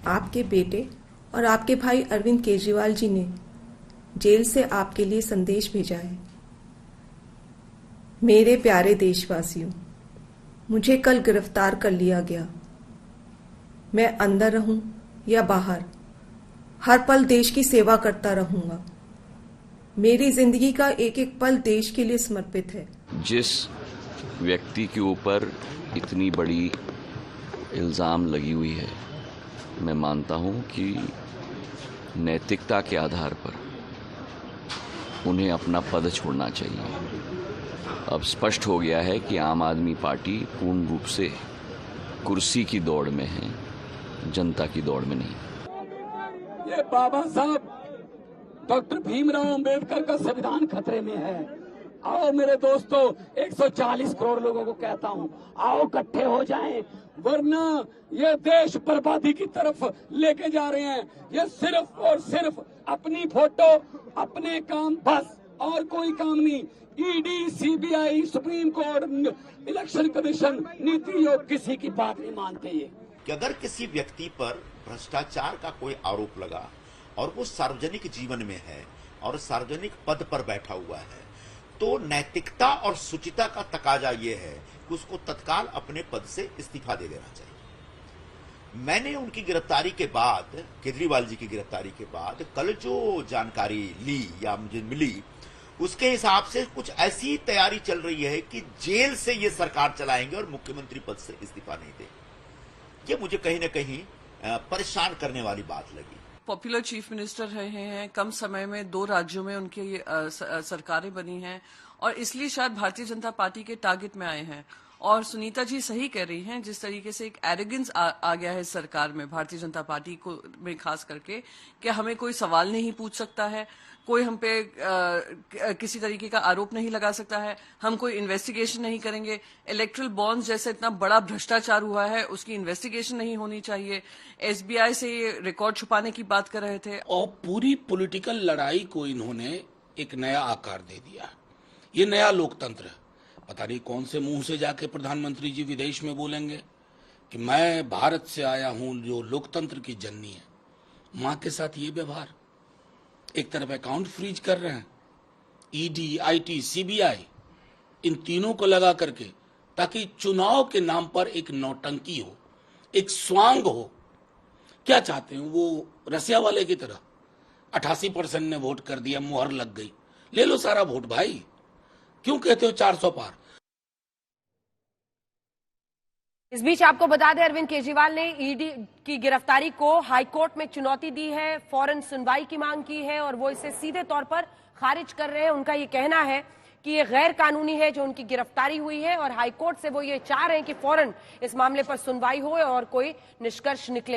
आपके बेटे और आपके भाई अरविंद केजरीवाल जी ने जेल से आपके लिए संदेश भेजा है। मेरे प्यारे देशवासियों, मुझे कल गिरफ्तार कर लिया गया। मैं अंदर रहूं या बाहर, हर पल देश की सेवा करता रहूंगा। मेरी जिंदगी का एक एक पल देश के लिए समर्पित है। जिस व्यक्ति के ऊपर इतनी बड़ी इल्ज़ाम लगी हुई है, मैं मानता हूं कि नैतिकता के आधार पर उन्हें अपना पद छोड़ना चाहिए। अब स्पष्ट हो गया है कि आम आदमी पार्टी पूर्ण रूप से कुर्सी की दौड़ में है, जनता की दौड़ में नहीं। ये बाबा साहब डॉक्टर भीमराव अंबेडकर का संविधान खतरे में है। आओ मेरे दोस्तों, 140 करोड़ लोगों को कहता हूं, आओ इकट्ठे हो जाएं, वरना ये देश बर्बादी की तरफ लेके जा रहे हैं। ये सिर्फ और सिर्फ अपनी फोटो, अपने काम, बस और कोई काम नहीं। ED, CBI, supreme court, election commission, NITI Aayog किसी की बात नहीं मानते। ये कि अगर किसी व्यक्ति पर भ्रष्टाचार का कोई आरोप लगा और वो सार्वजनिक जीवन में है और सार्वजनिक पद पर बैठा हुआ है, तो नैतिकता और शुचिता का तकाजा ये है कि उसको तत्काल अपने पद से इस्तीफा दे देना चाहिए। मैंने उनकी गिरफ्तारी के बाद, केजरीवाल जी की गिरफ्तारी के बाद कल जो जानकारी ली या मुझे मिली, उसके हिसाब से कुछ ऐसी तैयारी चल रही है कि जेल से ये सरकार चलाएंगे और मुख्यमंत्री पद से इस्तीफा नहीं देंगे। ये मुझे कहीं ना कहीं परेशान करने वाली बात लगी। पॉपुलर चीफ मिनिस्टर रहे हैं, कम समय में 2 राज्यों में उनकी सरकारें बनी हैं और इसलिए शायद भारतीय जनता पार्टी के टारगेट में आए हैं। और सुनीता जी सही कह रही हैं, जिस तरीके से एक एरोगेंस आ गया है सरकार में, भारतीय जनता पार्टी को में खास करके, कि हमें कोई सवाल नहीं पूछ सकता है, कोई हम पे किसी तरीके का आरोप नहीं लगा सकता है, हम कोई इन्वेस्टिगेशन नहीं करेंगे। इलेक्ट्रल बॉन्ड्स जैसे इतना बड़ा भ्रष्टाचार हुआ है, उसकी इन्वेस्टिगेशन नहीं होनी चाहिए। एसबीआई से ये रिकॉर्ड छुपाने की बात कर रहे थे। और पूरी पॉलिटिकल लड़ाई को इन्होंने एक नया आकार दे दिया। ये नया लोकतंत्र है। पता नहीं कौन से मुंह से जाके प्रधानमंत्री जी विदेश में बोलेंगे कि मैं भारत से आया हूं जो लोकतंत्र की जननी है। मां के साथ ये व्यवहार, एक तरफ अकाउंट फ्रीज कर रहे हैं, ईडी, आईटी, सीबीआई, इन तीनों को लगा करके, ताकि चुनाव के नाम पर एक नौटंकी हो, एक स्वांग हो। क्या चाहते हैं वो? रसिया वाले की तरह 88% ने वोट कर दिया, मुहर लग गई, ले लो सारा वोट भाई। क्यों कहते हो 400 पार? इस बीच आपको बता दें, अरविंद केजरीवाल ने ईडी की गिरफ्तारी को हाईकोर्ट में चुनौती दी है, फौरन सुनवाई की मांग की है और वो इसे सीधे तौर पर खारिज कर रहे हैं। उनका ये कहना है कि ये गैर कानूनी है जो उनकी गिरफ्तारी हुई है और हाईकोर्ट से वो ये चाह रहे हैं कि फौरन इस मामले पर सुनवाई हो और कोई निष्कर्ष निकले।